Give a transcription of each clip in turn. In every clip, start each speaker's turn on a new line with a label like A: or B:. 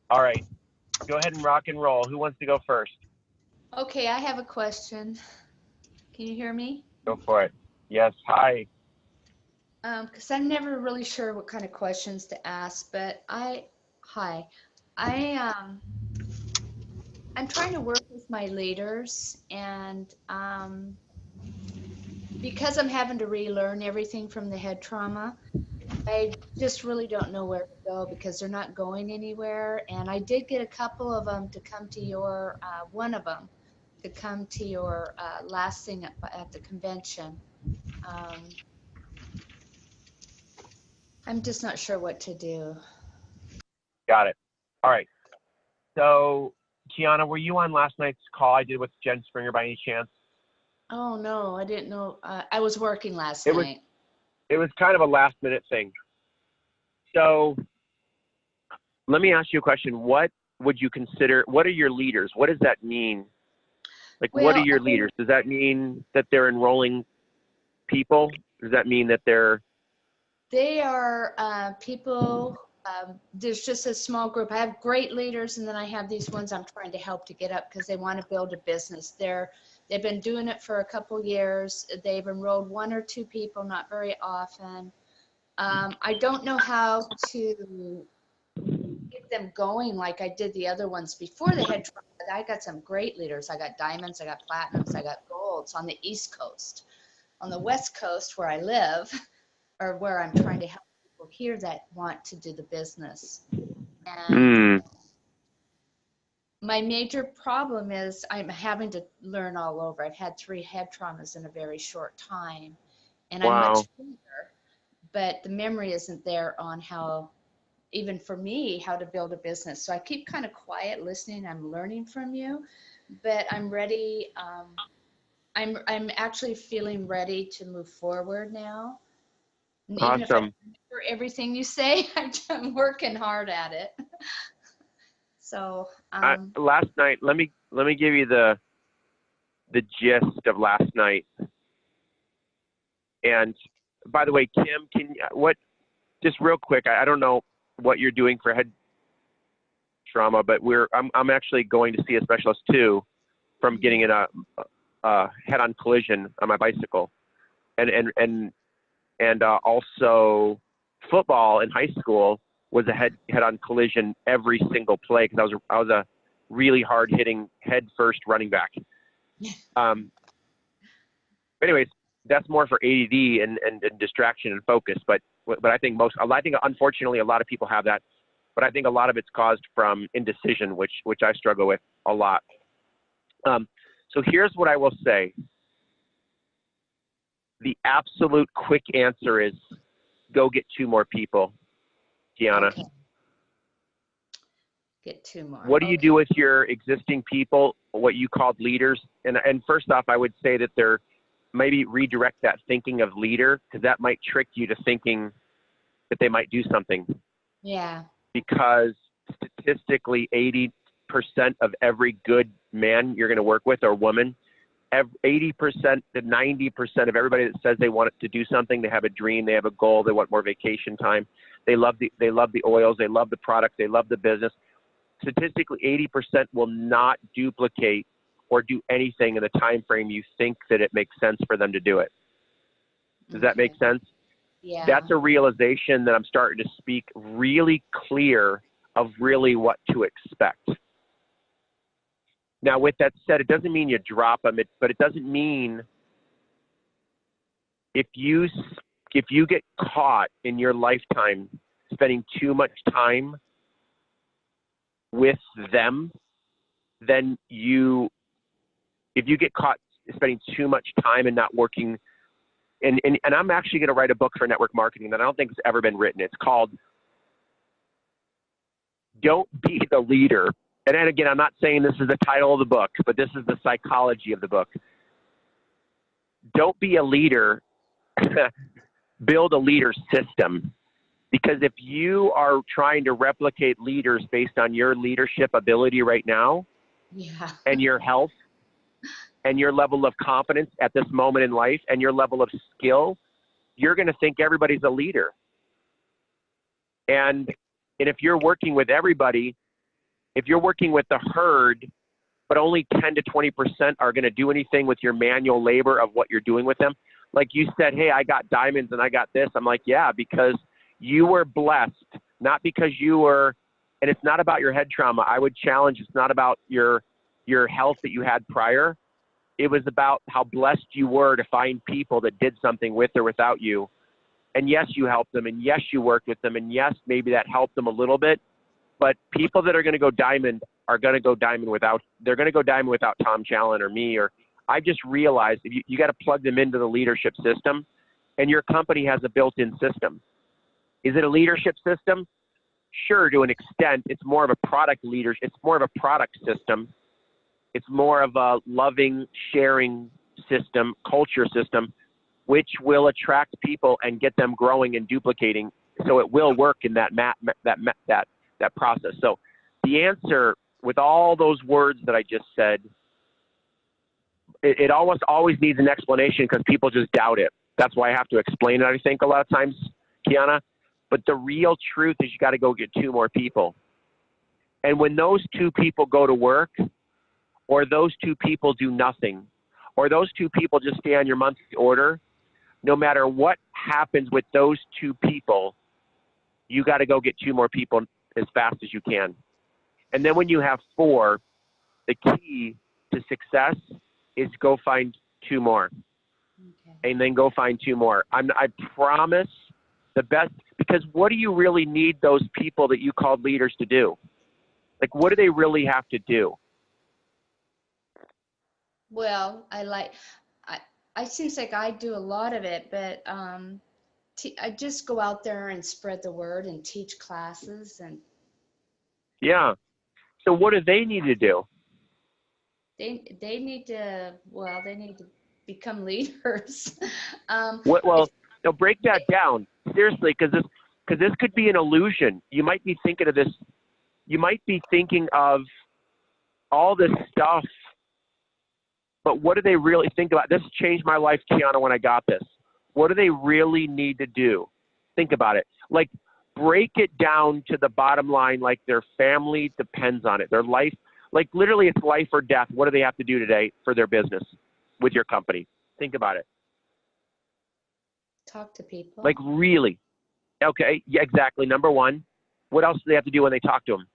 A: All right. Go ahead and rock and roll. Who wants to go first?
B: Okay, I have a question. Can you hear me?
A: Go for it. Yes. Hi.
B: Because I'm never really sure what kind of questions to ask, but hi, I I'm trying to work with my leaders, and because I'm having to relearn everything from the head trauma, I just really don't know where to go because they're not going anywhere. And I did get a couple of them to come to one of them to come to your last thing at the convention. Um, I'm just not sure what to do.
A: Got it. All right. So, Kiana, were you on last night's call I did with Jen Springer by any chance?
B: Oh no, I didn't know. I was working last
A: It was
B: night.
A: it was kind of a last minute thing. So let me ask you a question. What would you consider, what are your leaders? What does that mean? Like, what are
B: Well,
A: your leaders? Does that mean that they're enrolling people? Does that mean that they're,
B: they are people. There's just a small group. I have great leaders, and then I have these ones I'm trying to help to get up because they want to build a business. They've been doing it for a couple years. They've enrolled one or two people, not very often. I don't know how to get them going like I did the other ones before they had tried. I got some great leaders. I got diamonds, I got platinums, I got golds on the East Coast. On the West Coast where I live, or where I'm trying to help people here that want to do the business. And
A: mm,
B: my major problem is I'm having to learn all over. I've had 3 head traumas in a very short time, and I'm much
A: wow,
B: better, but the memory isn't there on how, even for me, how to build a business. So I keep kind of quiet listening. I'm learning from you, but I'm ready. I'm actually feeling ready to move forward now. And even if I don't
A: awesome.
B: remember everything you say, I'm working hard at it. So,
A: Last night, let me give you the gist of last night. And by the way, Kim, just real quick, I don't know what you're doing for head trauma, but I'm actually going to see a specialist too from getting in a head-on collision on my bicycle, and also football in high school was a head-on collision every single play because I was a really hard-hitting head-first running back. Um, anyways, that's more for ADD and distraction and focus. But I think unfortunately a lot of people have that. But I think a lot of it's caused from indecision, which I struggle with a lot. So here's what I will say. The absolute quick answer is go get 2 more people, Kiana.
B: okay, get 2 more.
A: What do you
B: Okay.
A: do with your existing people, what you called leaders? And first off, I would say that they're maybe redirect that thinking of leader, because that might trick you to thinking that they might do something.
B: Yeah.
A: Because statistically, 80% of every good man you're going to work with or woman, 80% to 90% of everybody that says they want to do something, they have a dream, they have a goal, they want more vacation time, they love the oils, they love the product, they love the business. Statistically, 80% will not duplicate or do anything in the time frame you think that it makes sense for them to do it. Does that make sense?
B: Yeah.
A: That's a realization that I'm starting to speak really clear of really what to expect. Now, with that said, it doesn't mean you drop them, but it doesn't mean if you get caught in your lifetime spending too much time with them, then if you get caught spending too much time and not working, and I'm actually going to write a book for network marketing that I don't think has ever been written. It's called Don't Be the Leader. And then again, I'm not saying this is the title of the book, but this is the psychology of the book. Don't be a leader, build a leader system. Because if you are trying to replicate leaders based on your leadership ability right now,
B: Yeah.
A: and your health, and your level of confidence at this moment in life, and your level of skill, you're going to think everybody's a leader. And if you're working with everybody, if you're working with the herd, but only 10 to 20% are going to do anything with your manual labor of what you're doing with them. Like you said, hey, I got diamonds and I got this. I'm like, yeah, because you were blessed, not because you were, and it's not about your head trauma. I would challenge, it's not about your health that you had prior. It was about how blessed you were to find people that did something with or without you. And yes, you helped them. And yes, you worked with them. And yes, maybe that helped them a little bit. But people that are going to go diamond are going to go diamond without, they're going to go diamond without Tom Challan or me. Or I just realized you got to plug them into the leadership system, and your company has a built-in system. Is it a leadership system? Sure, to an extent. It's more of a product leadership. It's more of a product system. It's more of a loving, sharing system, culture system, which will attract people and get them growing and duplicating. So it will work in that process. So the answer, with all those words that I just said, it almost always needs an explanation because people just doubt it. That's why I have to explain it, I think, a lot of times, Kiana. But the real truth is you got to go get 2 more people. And when those 2 people go to work, or those 2 people do nothing, or those 2 people just stay on your monthly order, no matter what happens with those 2 people, you got to go get 2 more people as fast as you can. And then when you have 4, the key to success is go find 2 more. Okay. And then go find 2 more. I promise the best, because what do you really need those people that you called leaders to do? Like, what do they really have to do?
B: Well, I seems like I do a lot of it, but I just go out there and spread the word and teach classes. And
A: yeah. So what do they need to do?
B: They need to, well, they need to become leaders.
A: Now break that down seriously, because this could be an illusion. You might be thinking of this. You might be thinking of all this stuff, but what do they really think about? This changed my life, Kiana, when I got this. What do they really need to do? Think about it. Like, break it down to the bottom line, like their family depends on it. Their life, like literally it's life or death. What do they have to do today for their business with your company? Think about it.
B: Talk to people.
A: Like, really? Okay, yeah, exactly. Number 1. What else do they have to do when they talk to them?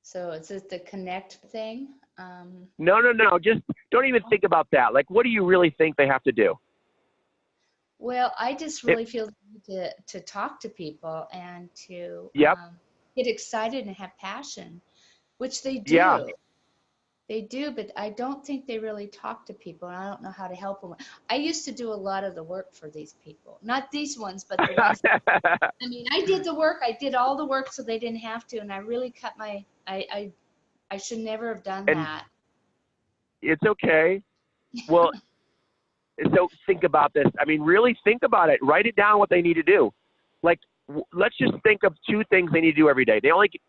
B: So is it the connect thing?
A: No. Just don't even think about that. Like, what do you really think they have to do?
B: Well, I just really feel the need to talk to people and to
A: Yep.
B: Get excited and have passion, which they do.
A: Yeah.
B: They do, but I don't think they really talk to people, and I don't know how to help them. I used to do a lot of the work for these people. Not these ones, but the ones. I mean, I did the work. I did all the work so they didn't have to, and I really cut my – I should never have done that.
A: It's okay. Well, so think about this. I mean, really think about it. Write it down what they need to do. Like, let's just think of 2 things they need to do every day.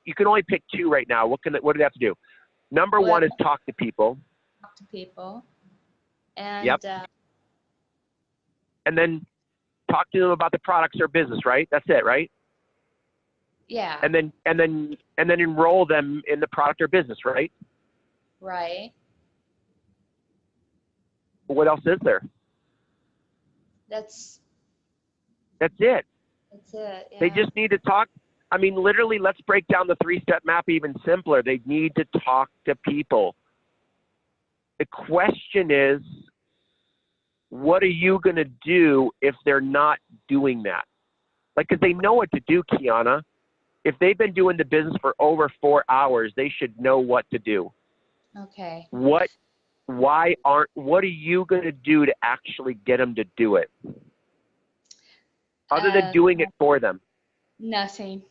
A: You can only pick 2 right now. What do they have to do? Number 1 is talk to people.
B: Talk to people. And,
A: yep. And then talk to them about the products or business, right? That's it, right?
B: Yeah.
A: And then enroll them in the product or business, right?
B: Right.
A: What else is there?
B: That's
A: it.
B: That's it. Yeah.
A: They just need to talk. I mean, literally, let's break down the 3-step map even simpler. They need to talk to people. The question is, what are you going to do if they're not doing that? Like, because they know what to do, Kiana. If they've been doing the business for over 4 hours, they should know what to do.
B: Okay.
A: What are you going to do to actually get them to do it? Other than doing it for them.
B: Nothing.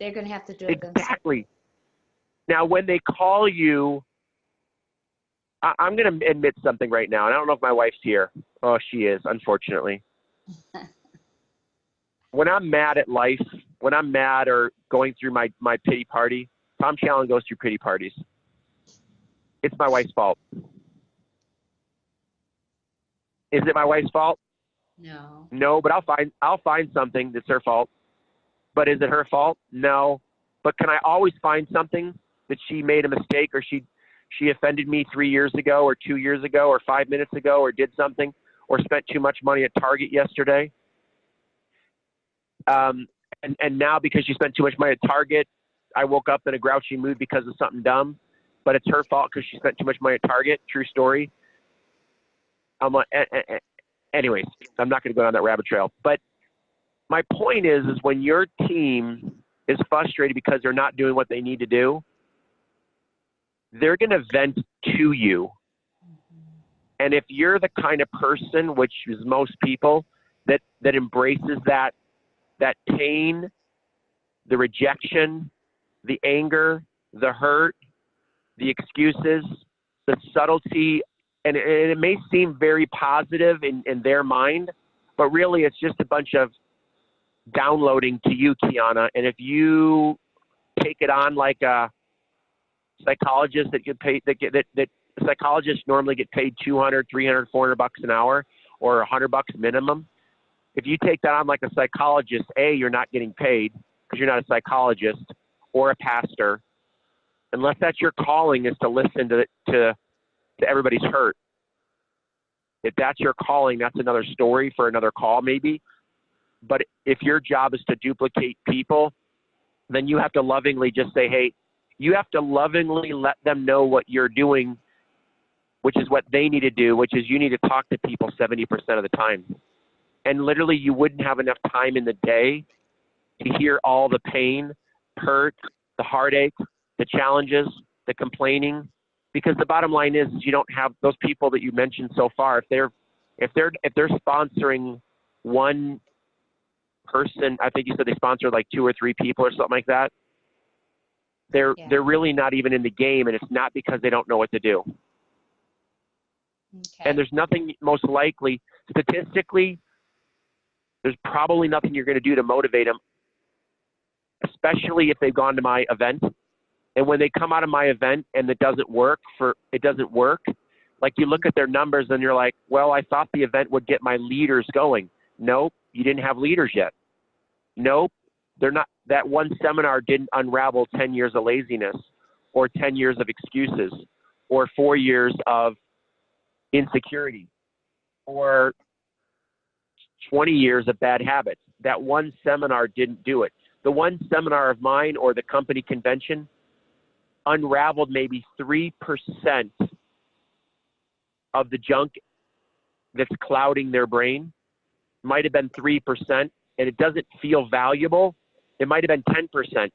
B: They're going to have to do it themselves.
A: Exactly. Now, when they call you, I'm going to admit something right now, and I don't know if my wife's here. Oh, she is, unfortunately. When I'm mad at life, when I'm mad or going through my pity party, Tom Challan goes through pity parties. It's my wife's fault. Is it my wife's fault?
B: No.
A: No, but I'll find something that's her fault. But is it her fault? No. But can I always find something that she made a mistake, or she offended me 3 years ago or 2 years ago or 5 minutes ago, or did something, or spent too much money at Target yesterday? And now because she spent too much money at Target, I woke up in a grouchy mood because of something dumb, but it's her fault because she spent too much money at Target. True story. I'm like, anyways, I'm not going to go down that rabbit trail. But my point is when your team is frustrated because they're not doing what they need to do, they're going to vent to you. And if you're the kind of person, which is most people, that embraces that pain, the rejection, the anger, the hurt, the excuses, the subtlety, and it may seem very positive in their mind, but really it's just a bunch of downloading to you, Kiana. And if you take it on like a psychologist that psychologists normally get paid 200, 300, 400 bucks an hour or $100 minimum. If you take that on like a psychologist, you're not getting paid because you're not a psychologist or a pastor, unless that's your calling is to listen to everybody's hurt. If that's your calling, that's another story for another call maybe. But if your job is to duplicate people, then you have to lovingly just say, hey, you have to lovingly let them know what you're doing, which is what they need to do, which is you need to talk to people 70% of the time. And literally you wouldn't have enough time in the day to hear all the pain, hurt, the heartache, the challenges, the complaining, because the bottom line is you don't have those people that you mentioned so far. If they're sponsoring one person, I think you said they sponsored like 2 or 3 people or something like that. They're really not even in the game, and it's not because they don't know what to do. Okay. And there's nothing, most likely, statistically, there's probably nothing you're going to do to motivate them, especially if they've gone to my event. And when they come out of my event and it doesn't work, like you look at their numbers and you're like, well, I thought the event would get my leaders going. Nope, you didn't have leaders yet. Nope, they're not. That one seminar didn't unravel 10 years of laziness or 10 years of excuses or 4 years of insecurity or 20 years of bad habits. That one seminar didn't do it. The one seminar of mine or the company convention unraveled maybe 3% of the junk that's clouding their brain. Might have been 3%, and it doesn't feel valuable. It might have been 10%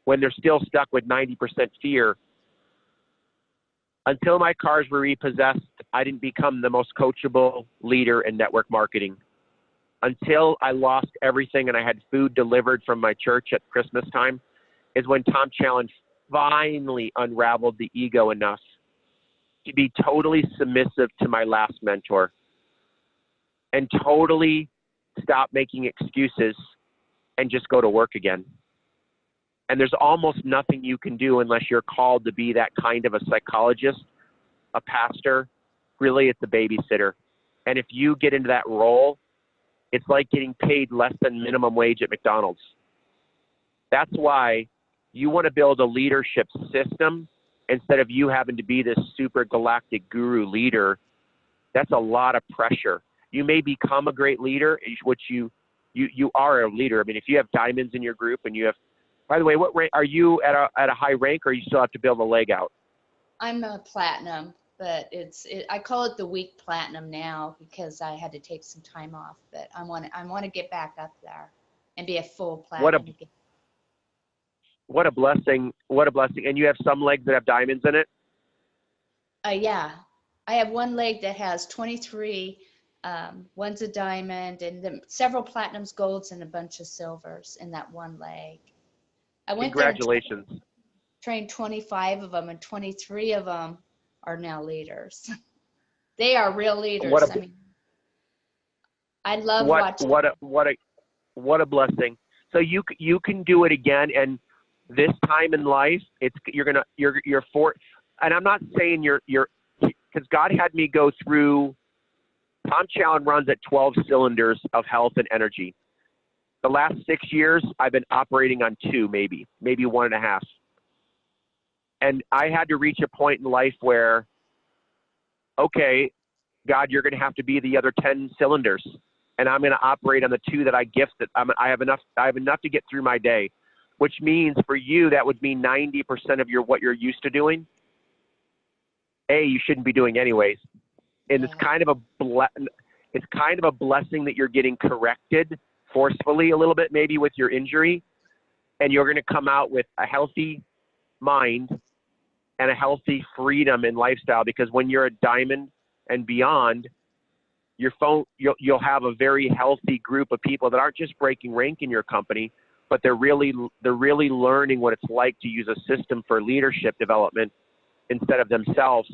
A: when they're still stuck with 90% fear. Until my cars were repossessed, I didn't become the most coachable leader in network marketing. Until I lost everything and I had food delivered from my church at Christmas time is when Tom Challan finally unraveled the ego enough to be totally submissive to my last mentor and totally stop making excuses and just go to work again. And there's almost nothing you can do unless you're called to be that kind of a psychologist, a pastor. Really, it's a babysitter. And if you get into that role, it's like getting paid less than minimum wage at McDonald's. That's why you want to build a leadership system instead of you having to be this super galactic guru leader. That's a lot of pressure. You may become a great leader, which you are a leader. I mean, if you have diamonds in your group and you have, by the way, what rank are you at a high rank, or you still have to build a leg out?
B: I'm a platinum, but I call it the weak platinum now because I had to take some time off. But I want to get back up there and be a full platinum.
A: What a blessing! What a blessing! And you have some legs that have diamonds in it.
B: Yeah, I have one leg that has 23. One's a diamond, and then several platinums, golds, and a bunch of silvers in that one leg. I went
A: Congratulations.
B: there and trained 25 of them, and 23 of them are now leaders. They are real leaders. I love watching.
A: What a blessing. So you can do it again, and this time in life, you're for. And I'm not saying you're because God had me go through. Tom Challan runs at 12 cylinders of health and energy. The last 6 years, I've been operating on 2, maybe 1.5. And I had to reach a point in life where, okay, God, you're going to have to be the other 10 cylinders, and I'm going to operate on the 2 that I gifted. I have enough to get through my day, which means for you, that would mean 90% of what you're used to doing. You shouldn't be doing anyways. And it's kind of a blessing that you're getting corrected forcefully a little bit, maybe with your injury, and you're going to come out with a healthy mind and a healthy freedom in lifestyle, because when you're a diamond and beyond, you'll have a very healthy group of people that aren't just breaking rank in your company, but they're really learning what it's like to use a system for leadership development instead of themselves.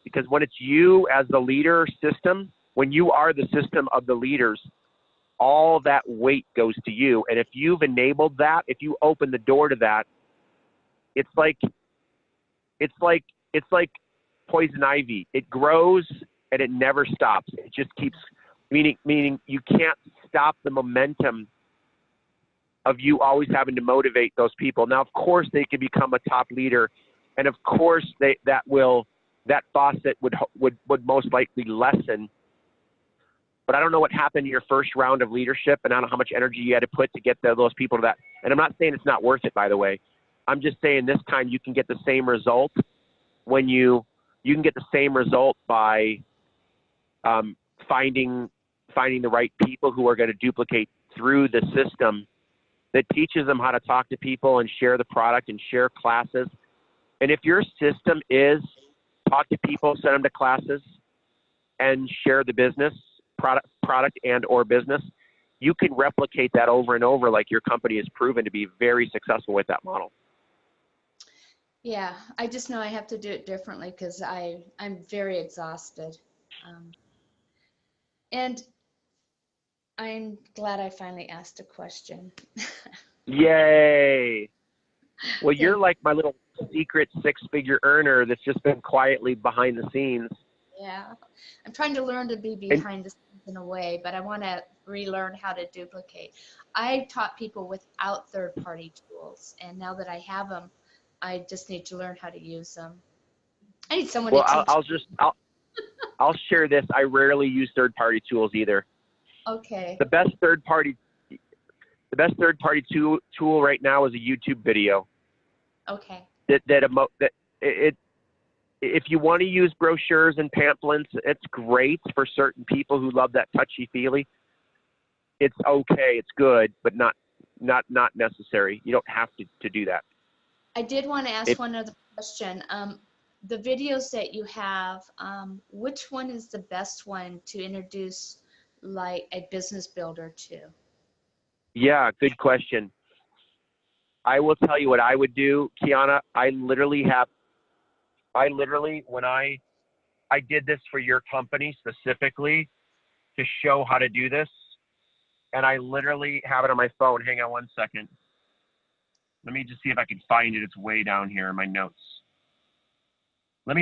A: Because when it's you as the leader system, when you are the system of the leaders, all that weight goes to you. And if you've enabled that, if you open the door to that, it's like poison ivy. It grows and it never stops. It just keeps, meaning you can't stop the momentum of you always having to motivate those people. Now, of course, they can become a top leader, and of course, that faucet would most likely lessen. But I don't know what happened in your first round of leadership, and I don't know how much energy you had to put to get those people to that. And I'm not saying it's not worth it, by the way. I'm just saying this time you can get the same result when you can get the same result by finding the right people who are going to duplicate through the system that teaches them how to talk to people and share the product and share classes. And if your system is talk to people, send them to classes, and share the business, product and or business, you can replicate that over and over, like your company has proven to be very successful with that model.
B: Yeah, I just know I have to do it differently because I'm very exhausted. And I'm glad I finally asked a question.
A: Yay. Well, you're like my little secret 6-figure earner that's just been quietly behind the scenes.
B: Yeah, I'm trying to learn to be behind the scenes in a way, but I want to relearn how to duplicate. I taught people without third-party tools, and now that I have them, I just need to learn how to use them. I need someone to teach.
A: I'll share this. I rarely use third-party tools either.
B: Okay.
A: The best third-party tool right now is a YouTube video.
B: Okay.
A: If you want to use brochures and pamphlets, it's great for certain people who love that touchy-feely. It's okay, it's good, but not necessary. You don't have to do that.
B: I did want to ask one other question. The videos that you have, which one is the best one to introduce like a business builder to? Yeah,
A: good question. I will tell you what I would do, Kiana. I literally, when I did this for your company specifically to show how to do this, and I literally have it on my phone. Hang on one second. Let me just see if I can find it. It's way down here in my notes. Right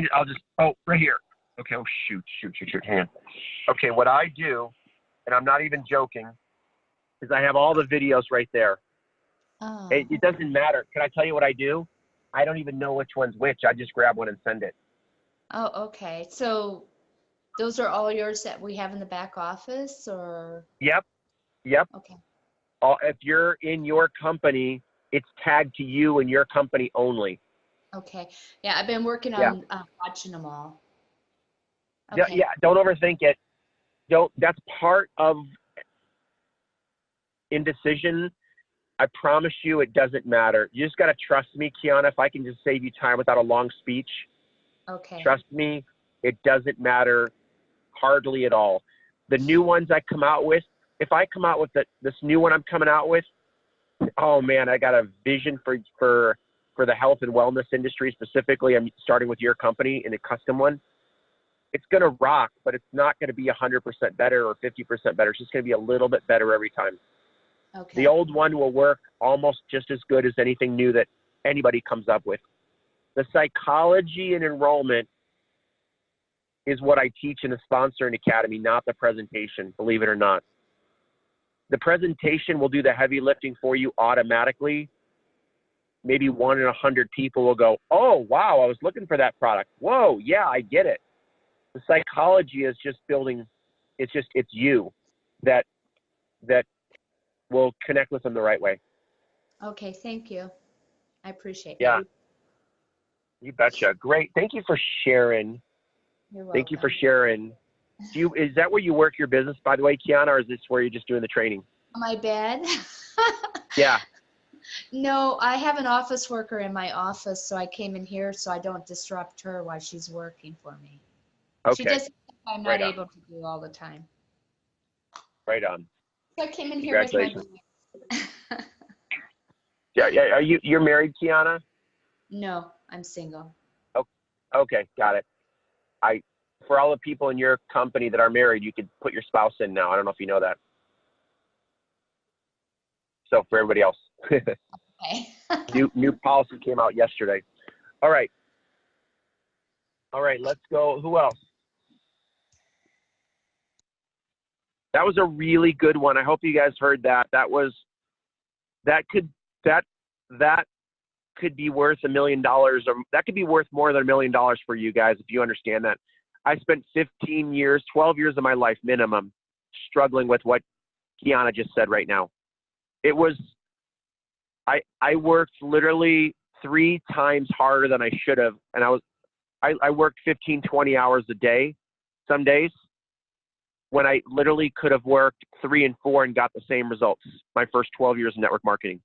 A: here. Okay, shoot. Hang on. Okay, what I do, and I'm not even joking, is I have all the videos right there.
B: Oh.
A: It doesn't matter. Can I tell you what I do? I don't even know which one's which. I just grab one and send it.
B: Oh, okay. So those are all yours that we have in the back office, or?
A: Yep.
B: Okay.
A: If you're in your company, it's tagged to you and your company only.
B: Okay. Yeah, I've been working on watching them all.
A: Okay. Yeah, don't overthink it. That's part of indecision. I promise you it doesn't matter. You just got to trust me, Kiana. If I can just save you time without a long speech.
B: Okay.
A: Trust me, it doesn't matter hardly at all. The new ones I come out with, if I come out with this new one I'm coming out with, oh man, I got a vision for the health and wellness industry specifically. I'm starting with your company in a custom one. It's going to rock, but it's not going to be 100% better or 50% better. It's just going to be a little bit better every time.
B: Okay.
A: The old one will work almost just as good as anything new that anybody comes up with. The psychology and enrollment is what I teach in the Sponsoring Academy, not the presentation, believe it or not. The presentation will do the heavy lifting for you automatically. Maybe 1 in 100 people will go, oh, wow, I was looking for that product. Whoa, yeah, I get it. The psychology is just building. It's you that will connect with them the right way.
B: Okay, thank you. I appreciate
A: Yeah,
B: that.
A: you betcha. Great. Thank you for sharing.
B: You're welcome.
A: Thank you for sharing. Is that where you work your business, by the way, Kiana, or is this where you're just doing the training?
B: My bed?
A: Yeah.
B: No, I have an office worker in my office, so I came in here so I don't disrupt her while she's working for me.
A: Okay.
B: She just I'm not
A: Right on.
B: able to do all the time.
A: Right on.
B: So I came in here with my
A: Congratulations. Yeah. You're married, Kiana?
B: No, I'm single.
A: Oh, okay. Got it. For all the people in your company that are married, you could put your spouse in now. I don't know if you know that. So for everybody else.
B: Okay.
A: New policy came out yesterday. All right. Let's go. Who else? That was a really good one. I hope you guys heard that. That could be worth $1 million, or that could be worth more than $1 million for you guys if you understand that. I spent 15 years, 12 years of my life minimum struggling with what Kiana just said right now. It was, I worked literally 3 times harder than I should have. And I worked 15, 20 hours a day, some days, when I literally could have worked 3 and 4 and got the same results my first 12 years of network marketing.